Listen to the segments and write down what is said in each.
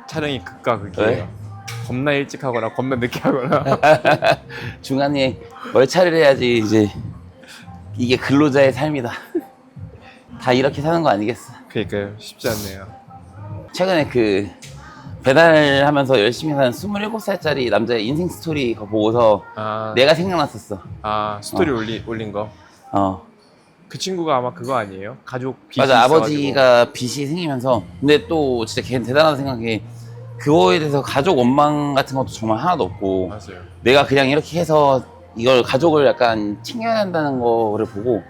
촬영이 극과 극이에요. 왜? 겁나 일찍 하거나 겁나 늦게 하거나. 중간에 월차를 해야지 이제 이게 근로자의 삶이다. 다 이렇게 사는 거 아니겠어? 그러니까요. 쉽지 않네요. 최근에 그 배달을 하면서 열심히 사는 27살짜리 남자의 인생 스토리 그거 보고서 아, 내가 생각났었어. 스토리 올린 거. 그 친구가 아마 그거 아니에요? 가족 빚이 맞아, 있어가지고. 아버지가 빚이 생기면서. 근데 또 진짜 걔는 대단하다 생각해. 그거에 대해서 가족 원망 같은 것도 정말 하나도 없고, 맞아요. 내가 그냥 이렇게 해서 이걸 가족을 약간 챙겨야 한다는 거를 보고,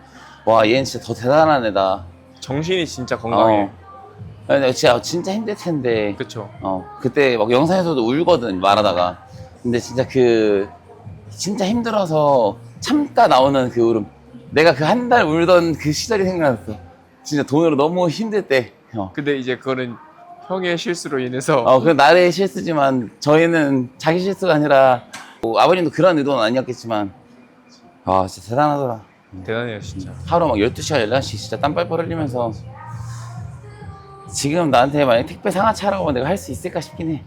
와, 얘는 진짜 더 대단한 애다. 정신이 진짜 건강해. 근데 진짜 힘들 텐데. 그쵸. 그때 막 영상에서도 울거든, 말하다가. 근데 진짜 진짜 힘들어서 참다 나오는 그 울음. 내가 그 한 달 울던 그 시절이 생각났어. 진짜 돈으로 너무 힘들 때. 근데 이제 그거는 형의 실수로 인해서. 그 나의 실수지만 저희는 자기 실수가 아니라 뭐 아버님도 그런 의도는 아니었겠지만 진짜 대단하더라. 대단해요, 진짜. 하루 막 12시간 11시씩 진짜 땀 뻘뻘 흘리면서. 지금 나한테 만약 택배 상하차라고 하면 내가 할 수 있을까 싶긴 해.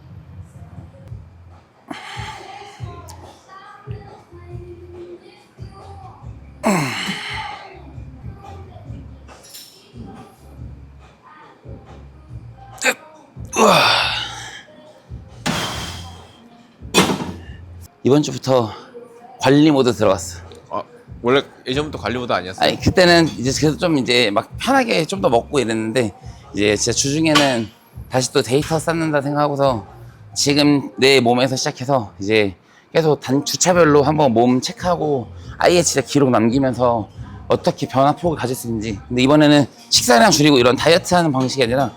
이번 주부터 관리 모드 들어갔어. 원래 예전부터 관리보다 아니었어요? 아니, 그때는 이제 그래도 좀 이제 막 편하게 좀 더 먹고 이랬는데, 이제 진짜 주중에는 다시 또 데이터 쌓는다 생각하고서 지금 내 몸에서 시작해서 이제 계속 주차별로 한번 몸 체크하고 아예 진짜 기록 남기면서 어떻게 변화폭을 가질 수 있는지. 근데 이번에는 식사량 줄이고 이런 다이어트 하는 방식이 아니라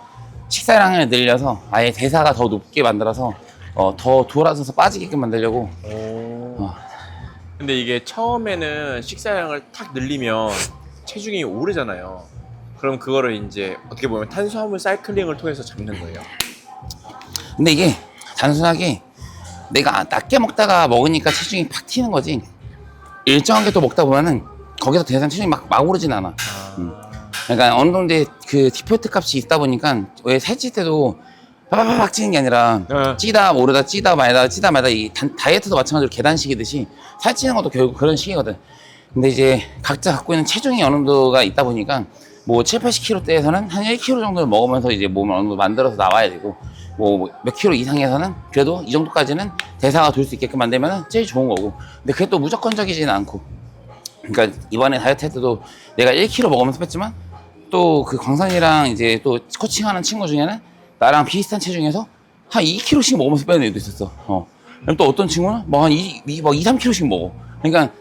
식사량을 늘려서 아예 대사가 더 높게 만들어서 더 돌아서서 빠지게끔 만들려고. 근데 이게 처음에는 식사량을 탁 늘리면 체중이 오르잖아요. 그럼 그거를 이제 어떻게 보면 탄수화물 사이클링을 통해서 잡는 거예요. 근데 이게 단순하게 내가 낮게 먹다가 먹으니까 체중이 팍 튀는 거지, 일정하게 또 먹다 보면은 거기서 더 이상 체중이 막 오르진 않아. 그러니까 어느 정도의 그 디폴트 값이 있다 보니까 왜 살찔 때도 팍팍팍 찌는 게 아니라 찌다 오르다 찌다 말다 이 다이어트도 마찬가지로 계단식이듯이 살찌는 것도 결국 그런 식이거든. 근데 이제 각자 갖고 있는 체중이 어느 정도가 있다 보니까 뭐 7, 80kg대에서는 한 1kg 정도를 먹으면서 이제 몸을 어느 정도 만들어서 나와야 되고, 뭐 몇 킬로 이상에서는 그래도 이 정도까지는 대사가 돌 수 있게끔 만들면 제일 좋은 거고. 근데 그게 또 무조건적이지는 않고. 그러니까 이번에 다이어트 할 때도 내가 1kg 먹으면서 뺐지만 또 그 광산이랑 이제 또 코칭하는 친구 중에는 나랑 비슷한 체중에서 한 2kg씩 먹으면서 빼는 애도 있었어. 그럼 또 어떤 친구는 뭐 한 2, 3kg씩 먹어. 그러니까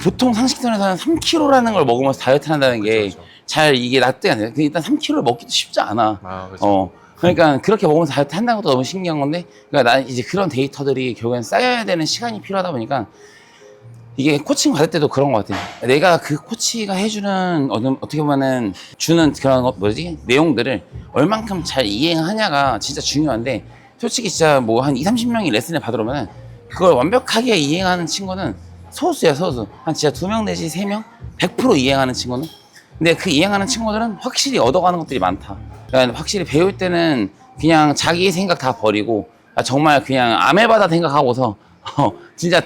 보통 상식선에서는 3kg라는 걸 먹으면서 다이어트 한다는 게 잘 이게 납득이 안 돼. 일단 3kg를 먹기도 쉽지 않아. 그러니까 그렇게 먹으면서 다이어트 한다는 것도 너무 신기한 건데, 그러니까 나는 이제 그런 데이터들이 결국엔 쌓여야 되는 시간이 필요하다 보니까 이게 코칭 받을 때도 그런 것 같아. 내가 그 코치가 해주는 어떻게 보면은 주는 그런 내용들을 얼만큼 잘 이해하냐가 진짜 중요한데, 솔직히 진짜 뭐 한 2, 30명이 레슨을 받으러면 그걸 완벽하게 이해하는 친구는 소수야, 소수. 한 진짜 2명 내지 3명? 100% 이해하는 친구는. 근데 그 이해하는 친구들은 확실히 얻어가는 것들이 많다. 그러니까 확실히 배울 때는 그냥 자기 생각 다 버리고 정말 그냥 아메바다 생각하고서 진짜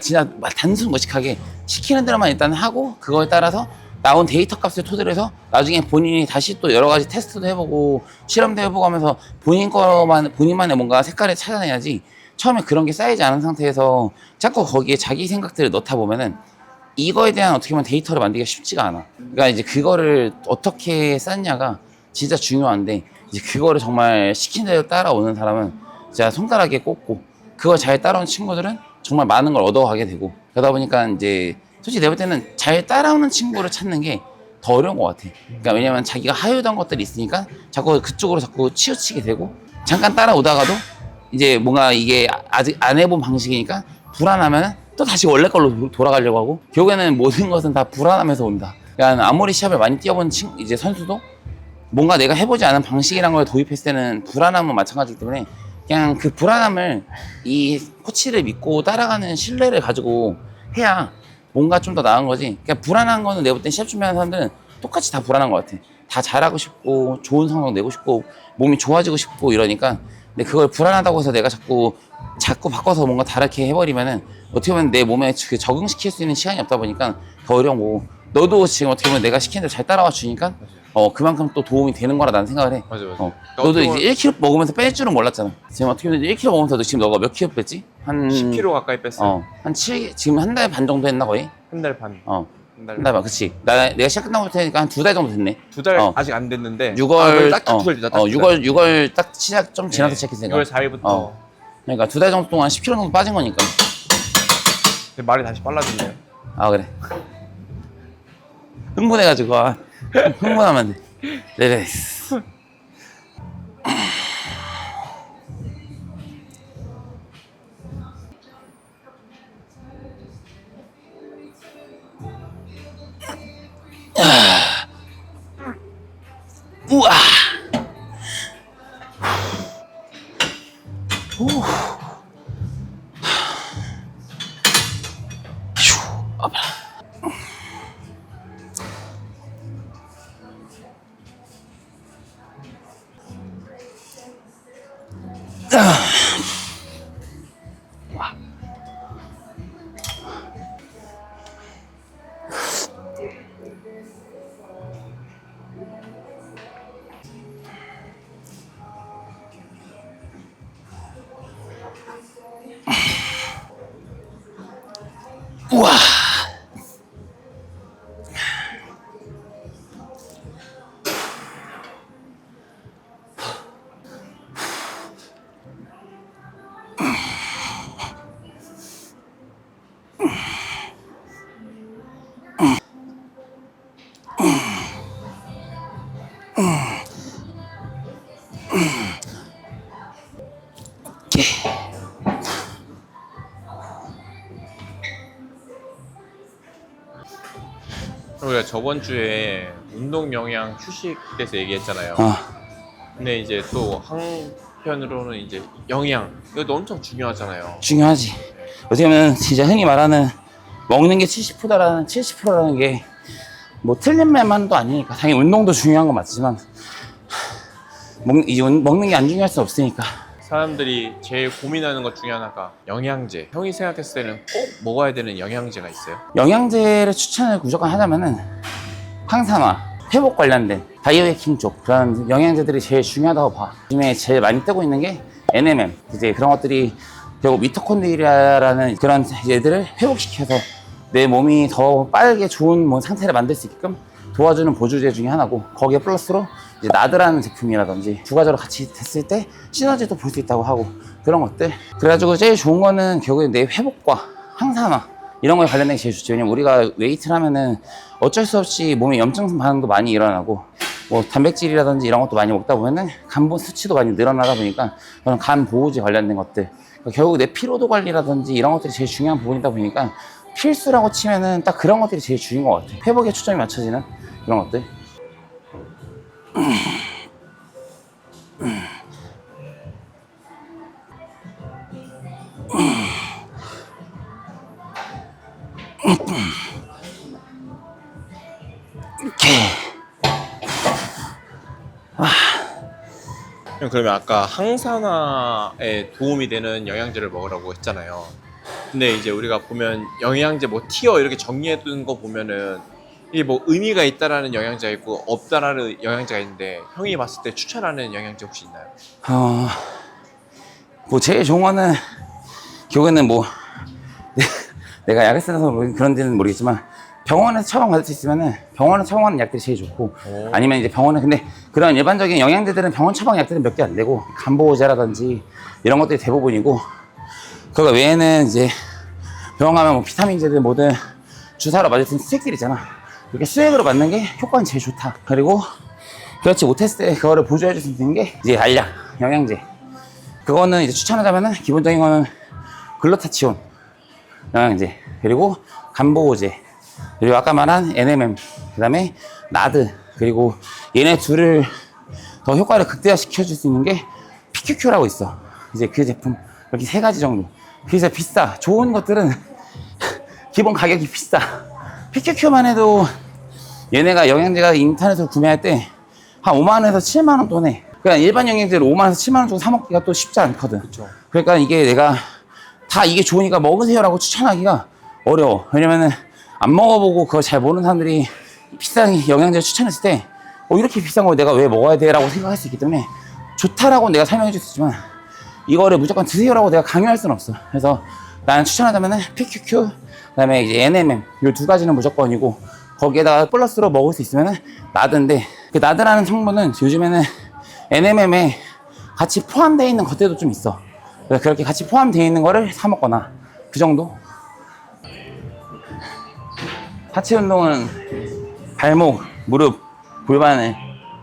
단순 무식하게 시키는 대로만 일단 하고, 그거에 따라서 나온 데이터 값을 토대로 해서 나중에 본인이 다시 또 여러 가지 테스트도 해보고 실험도 해보고 하면서 본인만의 뭔가 색깔을 찾아내야지, 처음에 그런 게 쌓이지 않은 상태에서 자꾸 거기에 자기 생각들을 넣다 보면은 이거에 대한 어떻게 보면 데이터를 만들기가 쉽지가 않아. 그러니까 이제 그거를 어떻게 쌓냐가 진짜 중요한데, 이제 그거를 정말 시킨 대로 따라오는 사람은 진짜 손가락에 꼽고, 그걸 잘 따라오는 친구들은 정말 많은 걸 얻어가게 되고. 그러다 보니까 이제 솔직히 내가 볼 때는 잘 따라오는 친구를 찾는 게 더 어려운 것 같아. 그러니까 왜냐면 자기가 하유던 것들이 있으니까 자꾸 그쪽으로 자꾸 치우치게 되고, 잠깐 따라오다가도 이제 뭔가 이게 아직 안 해본 방식이니까 불안하면 또 다시 원래 걸로 돌아가려고 하고, 결국에는 모든 것은 다 불안하면서 온다. 그러니까 아무리 시합을 많이 뛰어본 이제 선수도 뭔가 내가 해보지 않은 방식이란 걸 도입했을 때는 불안함은 마찬가지이기 때문에, 그냥 그 불안함을 이 코치를 믿고 따라가는 신뢰를 가지고 해야 뭔가 좀 더 나은 거지. 그냥 불안한 거는 내가 볼 땐 시합 준비하는 사람들은 똑같이 다 불안한 것 같아. 다 잘하고 싶고 좋은 성적 내고 싶고 몸이 좋아지고 싶고 이러니까 근데 그걸 불안하다고 해서 내가 자꾸 바꿔서 뭔가 다르게 해버리면은 어떻게 보면 내 몸에 그 적응시킬 수 있는 시간이 없다 보니까 더 어려운 거고 너도 지금 어떻게 보면 내가 시키는 대로 잘 따라와 주니까 그만큼 또 도움이 되는 거라 난 생각을 해. 맞아. 너도 이제 1kg 먹으면서 뺄 줄은 몰랐잖아. 지금 어떻게 보면 1kg 먹으면서 지금 너가 몇 kg 뺐지? 한 10kg 가까이 뺐어. 한 7, 지금 한 달 반 정도 했나 거의? 한 달 반. 한 달 반, 그치. 내가 시작한 것부터 하니까 한 2달 정도 됐네. 2달 아직 안 됐는데. 6월, 딱 2달 됐다. 6월 딱 시작 좀 지나서 네. 시작했으니까. 6월 4일부터. 그러니까 2달 정도 동안 10kg 정도 빠진 거니까. 말이 다시 빨라졌네. 아, 그래. 흥분해가지고, 흥분하면 안 돼. 네네. 우와! 오. 휴, 아파라. 우와. 우리가 저번 주에 운동 영양 휴식에서 얘기했잖아요. 근데 이제 또 한편으로는 이제 영양 이것도 엄청 중요하잖아요. 중요하지. 어떻게 보면 진짜 흔히 말하는 먹는 게 70%라는 게 뭐 틀린 말만도 아니니까 당연히 운동도 중요한 건 맞지만 먹는 게 안 중요할 수 없으니까. 사람들이 제일 고민하는 것 중에 하나가 영양제. 형이 생각했을 때는 꼭 먹어야 되는 영양제가 있어요? 영양제를 추천을 무조건 하자면은 항산화, 회복 관련된 바이오해킹 쪽 그런 영양제들이 제일 중요하다고 봐. 요즘에 제일 많이 뜨고 있는 게 NMN, 이제 그런 것들이 결국 미토콘드리아라는 그런 얘들을 회복시켜서 내 몸이 더 빠르게 좋은 상태를 만들 수 있게끔 도와주는 보조제 중에 하나고, 거기에 플러스로 이제 나드라는 제품이라든지 두 가지로 같이 됐을 때 시너지도 볼 수 있다고 하고, 그런 것들. 그래가지고 제일 좋은 거는 결국에 내 회복과 항산화 이런 거에 관련된 게 제일 좋죠. 왜냐면 우리가 웨이트를 하면은 어쩔 수 없이 몸에 염증 반응도 많이 일어나고, 뭐 단백질이라든지 이런 것도 많이 먹다 보면은 간본 수치도 많이 늘어나다 보니까 그런 간 보호제 관련된 것들, 그러니까 결국 내 피로도 관리라든지 이런 것들이 제일 중요한 부분이다 보니까 필수라고 치면은 딱 그런 것들이 제일 중요한 것 같아. 회복에 초점이 맞춰지는 그런 것들. 이렇게. 형, 그러면 아까 항산화에 도움이 되는 영양제를 먹으라고 했잖아요. 근데 이제 우리가 보면 영양제 뭐 티어 이렇게 정리해둔 거 보면은 이게 뭐 의미가 있다라는 영양제가 있고 없다라는 영양제가 있는데, 형이 봤을 때 추천하는 영양제 혹시 있나요? 뭐 제일 좋은 거는 결국에는 뭐 내가 약을 써서 그런 데는 모르겠지만 병원에서 처방받을 수 있으면은 병원에서 처방하는 약들이 제일 좋고, 아니면 이제 병원은, 근데 그런 일반적인 영양제들은 병원 처방 약들은 몇 개 안 되고 간보호제라든지 이런 것들이 대부분이고, 그거 외에는 이제 병원 가면 뭐 비타민제들 뭐든 주사로 맞을 수 있는 수액들 있잖아. 이렇게 수액으로 맞는 게 효과는 제일 좋다. 그리고 그렇지 못했을 때 그거를 보조해줄 수 있는 게 이제 알약, 영양제. 그거는 이제 추천하자면은 기본적인 거는 글루타치온 영양제, 그리고 간보호제, 그리고 아까 말한 NMN, 그 다음에 나드, 그리고 얘네 둘을 더 효과를 극대화시켜줄 수 있는 게 PQQ라고 있어. 이제 그 제품, 이렇게 세 가지 정도. 그래서 비싸. 좋은 것들은 기본 가격이 비싸. PQQ만 해도 얘네가 영양제가 인터넷으로 구매할 때 한 5만 원에서 7만 원 돈에 그냥 일반 영양제를 5만 원에서 7만 원 주고 사 먹기가 또 쉽지 않거든. 그쵸. 그러니까 이게 내가 다 이게 좋으니까 먹으세요라고 추천하기가 어려워. 왜냐면은 안 먹어보고 그걸 잘 모르는 사람들이 비싼 영양제를 추천했을 때 이렇게 비싼 걸 내가 왜 먹어야 돼? 라고 생각할 수 있기 때문에 좋다라고 내가 설명해 줄 수 있지만 이거를 무조건 드세요라고 내가 강요할 수는 없어. 그래서 나는 추천하자면은 PQQ 그다음에 이제 NMM 이 두 가지는 무조건이고 거기에다가 플러스로 먹을 수 있으면은 나드인데 그 나드라는 성분은 요즘에는 NMM에 같이 포함되어 있는 것들도 좀 있어. 그래서 그렇게 같이 포함되어 있는 거를 사 먹거나 그 정도. 하체 운동은 발목, 무릎, 골반을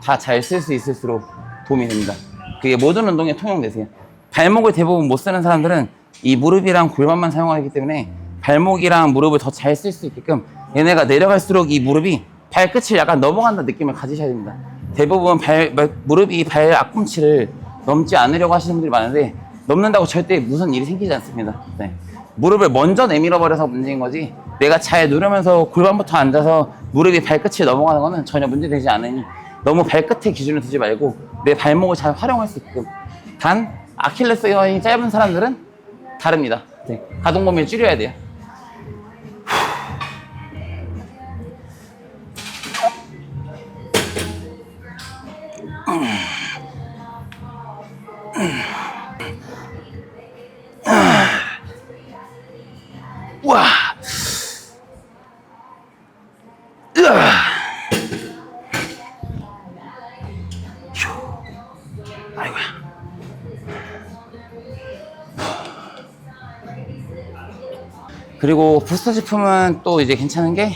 다 잘 쓸 수 있을수록 도움이 됩니다. 그게 모든 운동에 통용되세요. 발목을 대부분 못 쓰는 사람들은 이 무릎이랑 골반만 사용하기 때문에 발목이랑 무릎을 더 잘 쓸 수 있게끔 얘네가 내려갈수록 이 무릎이 발끝을 약간 넘어간다는 느낌을 가지셔야 됩니다. 대부분 무릎이 발 앞꿈치를 넘지 않으려고 하시는 분들이 많은데 넘는다고 절대 무슨 일이 생기지 않습니다. 네. 무릎을 먼저 내밀어 버려서 문제인 거지 내가 잘 누르면서 골반부터 앉아서 무릎이 발끝을 넘어가는 거는 전혀 문제되지 않으니 너무 발끝에 기준을 두지 말고 내 발목을 잘 활용할 수 있게끔. 단 아킬레스건이 짧은 사람들은 다릅니다. 네. 가동 범위를 줄여야 돼요. 와. 아이고야. 그리고 부스터 제품은 또 이제 괜찮은 게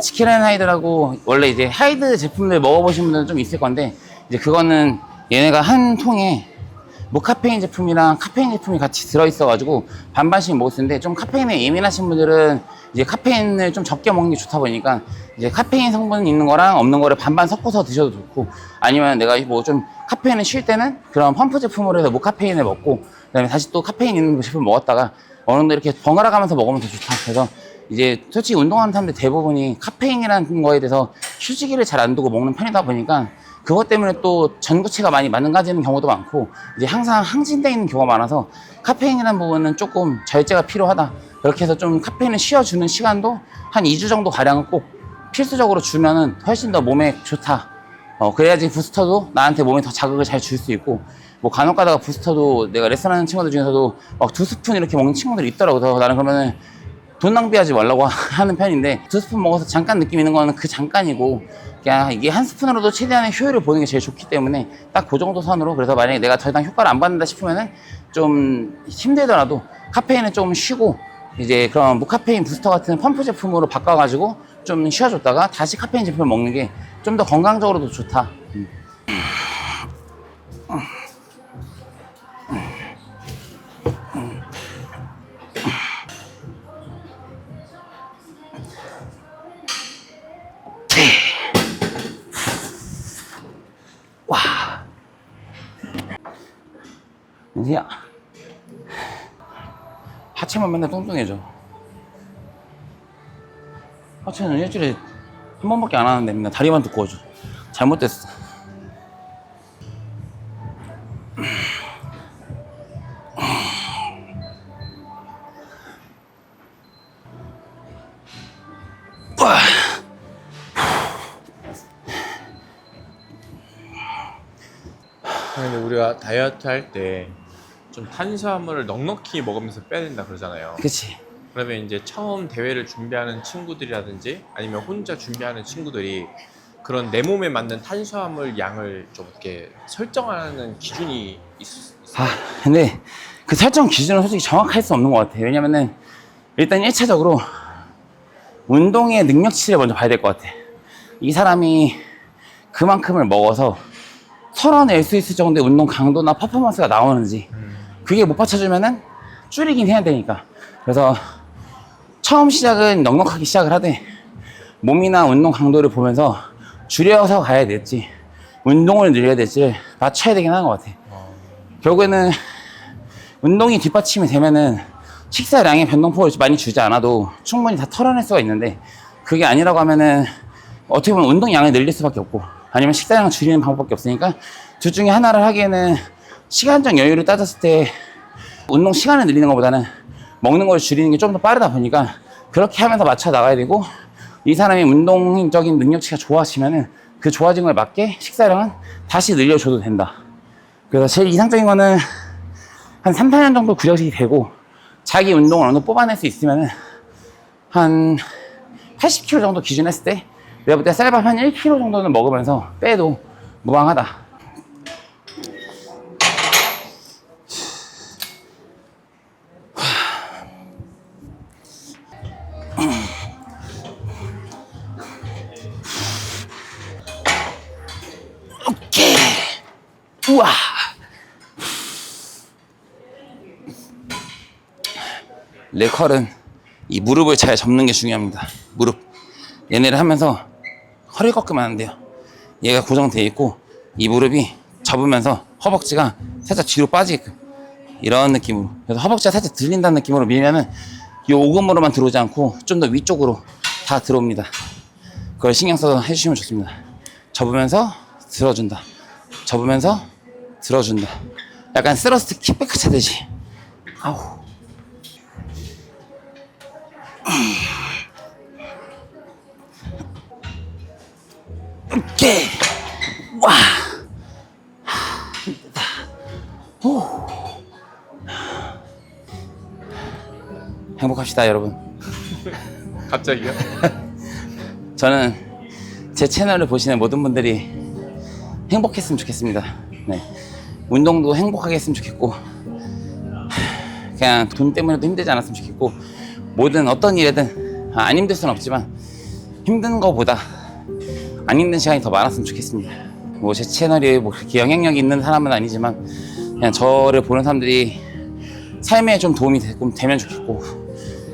치킨 앤 하이드라고 원래 이제 하이드 제품들 먹어보신 분들은 좀 있을 건데 이제 그거는 얘네가 한 통에 무카페인 제품이랑 카페인 제품이 같이 들어있어가지고 반반씩 먹을 수 있는데 좀 카페인에 예민하신 분들은 이제 카페인을 좀 적게 먹는 게 좋다 보니까 이제 카페인 성분 있는 거랑 없는 거를 반반 섞어서 드셔도 좋고 아니면 내가 뭐 좀 카페인을 쉴 때는 그런 펌프 제품으로 해서 무카페인을 먹고 그다음에 다시 또 카페인 있는 제품 먹었다가 어느 정도 이렇게 번갈아 가면서 먹으면 더 좋다. 그래서 이제 솔직히 운동하는 사람들 대부분이 카페인이라는 거에 대해서 휴지기를 잘 안 두고 먹는 편이다 보니까 그것 때문에 또 전구체가 많이 망가지는 경우도 많고 이제 항상 항진되어 있는 경우가 많아서 카페인이라는 부분은 조금 절제가 필요하다. 그렇게 해서 좀 카페인을 쉬어주는 시간도 한 2주 정도 가량은 꼭 필수적으로 주면은 훨씬 더 몸에 좋다. 그래야지 부스터도 나한테 몸에 더 자극을 잘 줄 수 있고 뭐 간혹 가다가 부스터도 내가 레슨하는 친구들 중에서도 막 2스푼 이렇게 먹는 친구들이 있더라고. 그래서 나는 그러면은 돈 낭비하지 말라고 하는 편인데 2스푼 먹어서 잠깐 느낌 있는 거는 그 잠깐이고 그냥 이게 한 스푼으로도 최대한의 효율을 보는 게 제일 좋기 때문에 딱 그 정도 선으로. 그래서 만약에 내가 더 이상 효과를 안 받는다 싶으면은 좀 힘들더라도 카페인을 좀 쉬고 이제 그런 무카페인 부스터 같은 펌프 제품으로 바꿔가지고 좀 쉬어줬다가 다시 카페인 제품을 먹는 게 좀 더 건강적으로도 좋다. 와. 은지야. 하체만 맨날 뚱뚱해져. 하체는 일주일에 한 번밖에 안 하는데 맨날 다리만 두꺼워져. 잘못됐어. 근데 우리가 다이어트 할 때 좀 탄수화물을 넉넉히 먹으면서 빼야 된다 그러잖아요. 그치. 그러면 이제 처음 대회를 준비하는 친구들이라든지 아니면 혼자 준비하는 친구들이 그런 내 몸에 맞는 탄수화물 양을 좀 이렇게 설정하는 기준이 있어요. 근데 그 설정 기준은 솔직히 정확할 수 없는 것 같아. 왜냐면은 일단 1차적으로 운동의 능력치를 먼저 봐야 될 것 같아. 이 사람이 그만큼을 먹어서 털어낼 수 있을 정도의 운동 강도나 퍼포먼스가 나오는지 그게 못 받쳐주면은 줄이긴 해야 되니까. 그래서 처음 시작은 넉넉하게 시작을 하되 몸이나 운동 강도를 보면서 줄여서 가야 될지 운동을 늘려야 될지를 맞춰야 되긴 하는 것 같아. 결국에는 운동이 뒷받침이 되면은 식사량의 변동폭을 많이 주지 않아도 충분히 다 털어낼 수가 있는데 그게 아니라고 하면은 어떻게 보면 운동량을 늘릴 수밖에 없고 아니면 식사량을 줄이는 방법밖에 없으니까 둘 중에 하나를 하기에는 시간적 여유를 따졌을 때 운동 시간을 늘리는 것보다는 먹는 걸 줄이는 게 좀 더 빠르다 보니까 그렇게 하면서 맞춰 나가야 되고, 이 사람이 운동적인 능력치가 좋아지면은 그 좋아진 거에 맞게 식사량은 다시 늘려줘도 된다. 그래서 제일 이상적인 거는 한 3, 4년 정도 구력이 되고 자기 운동을 어느 정도 뽑아낼 수 있으면은 한 80kg 정도 기준 했을 때 내가 볼 때 쌀밥 한 1kg 정도는 먹으면서 빼도 무방하다. 오케이. 우와. 레컬은 이 무릎을 잘 접는 게 중요합니다. 무릎. 얘네를 하면서 허리 꺾으면 안 돼요. 얘가 고정되어 있고 이 무릎이 접으면서 허벅지가 살짝 뒤로 빠지게끔, 이런 느낌으로. 그래서 허벅지가 살짝 들린다는 느낌으로 밀면은 이 오금으로만 들어오지 않고 좀 더 위쪽으로 다 들어옵니다. 그걸 신경 써서 해주시면 좋습니다. 접으면서 들어준다. 접으면서 들어준다. 약간 스러스트 킥백 차듯이. 아우. 오케이. 와. 오. 행복합시다, 여러분. 갑자기요? 저는 제 채널을 보시는 모든 분들이 행복했으면 좋겠습니다. 네. 운동도 행복하게 했으면 좋겠고, 그냥 돈 때문에도 힘들지 않았으면 좋겠고, 뭐든 어떤 일이든 안 힘들 수는 없지만 힘든 거보다 안 힘든 시간이 더 많았으면 좋겠습니다. 뭐 제 채널이 뭐 그렇게 영향력이 있는 사람은 아니지만 그냥 저를 보는 사람들이 삶에 좀 도움이 되면 좋겠고,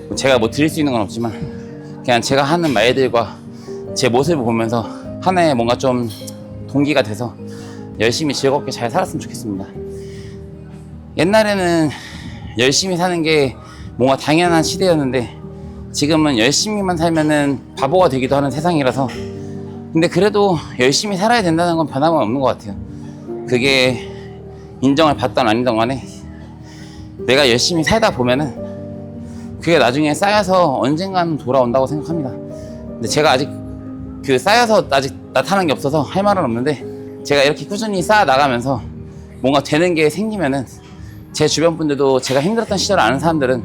뭐 제가 뭐 드릴 수 있는 건 없지만 그냥 제가 하는 말들과 제 모습을 보면서 하나의 뭔가 좀 동기가 돼서 열심히 즐겁게 잘 살았으면 좋겠습니다. 옛날에는 열심히 사는 게 뭔가 당연한 시대였는데 지금은 열심히만 살면은 바보가 되기도 하는 세상이라서, 근데 그래도 열심히 살아야 된다는 건 변함은 없는 것 같아요. 그게 인정을 받던 아니던 간에 내가 열심히 살다 보면은 그게 나중에 쌓여서 언젠가는 돌아온다고 생각합니다. 근데 제가 아직 그 쌓여서 아직 나타난 게 없어서 할 말은 없는데, 제가 이렇게 꾸준히 쌓아 나가면서 뭔가 되는 게 생기면은 제 주변 분들도 제가 힘들었던 시절을 아는 사람들은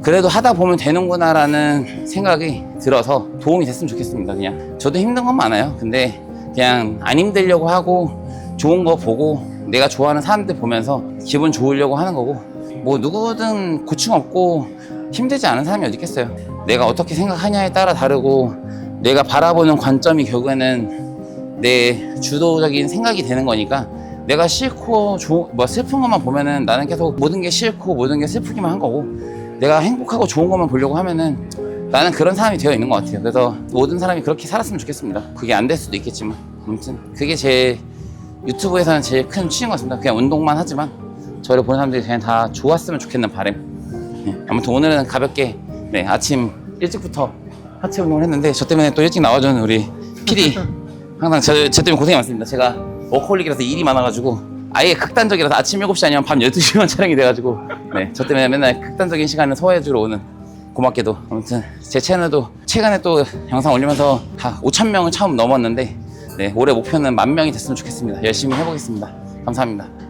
그래도 하다 보면 되는구나라는 생각이 들어서 도움이 됐으면 좋겠습니다. 그냥 저도 힘든 건 많아요. 근데 그냥 안 힘들려고 하고 좋은 거 보고 내가 좋아하는 사람들 보면서 기분 좋으려고 하는 거고, 뭐 누구든 고충 없고 힘들지 않은 사람이 어디 있겠어요. 내가 어떻게 생각하냐에 따라 다르고 내가 바라보는 관점이 결국에는 내 주도적인 생각이 되는 거니까, 내가 싫고 뭐 슬픈 것만 보면은 나는 계속 모든 게 싫고 모든 게 슬프기만 한 거고, 내가 행복하고 좋은 것만 보려고 하면은 나는 그런 사람이 되어 있는 것 같아요. 그래서 모든 사람이 그렇게 살았으면 좋겠습니다. 그게 안 될 수도 있겠지만 아무튼 그게 제 유튜브에서는 제일 큰 취지인 것 같습니다. 그냥 운동만 하지만 저를 보는 사람들이 그냥 다 좋았으면 좋겠는 바람. 네, 아무튼 오늘은 가볍게 아침 일찍부터 하체 운동을 했는데, 저 때문에 또 일찍 나와주는 우리 PD 항상 저 때문에 고생이 많습니다. 제가 워커홀릭이라서 일이 많아가지고 아예 극단적이라서 아침 7시 아니면 밤 12시만 촬영이 돼가지고 저 때문에 맨날 극단적인 시간을 소화해주러 오는, 고맙게도. 아무튼 제 채널도 최근에 또 영상 올리면서 다 5,000명을 처음 넘었는데 올해 목표는 10,000명이 됐으면 좋겠습니다. 열심히 해보겠습니다. 감사합니다.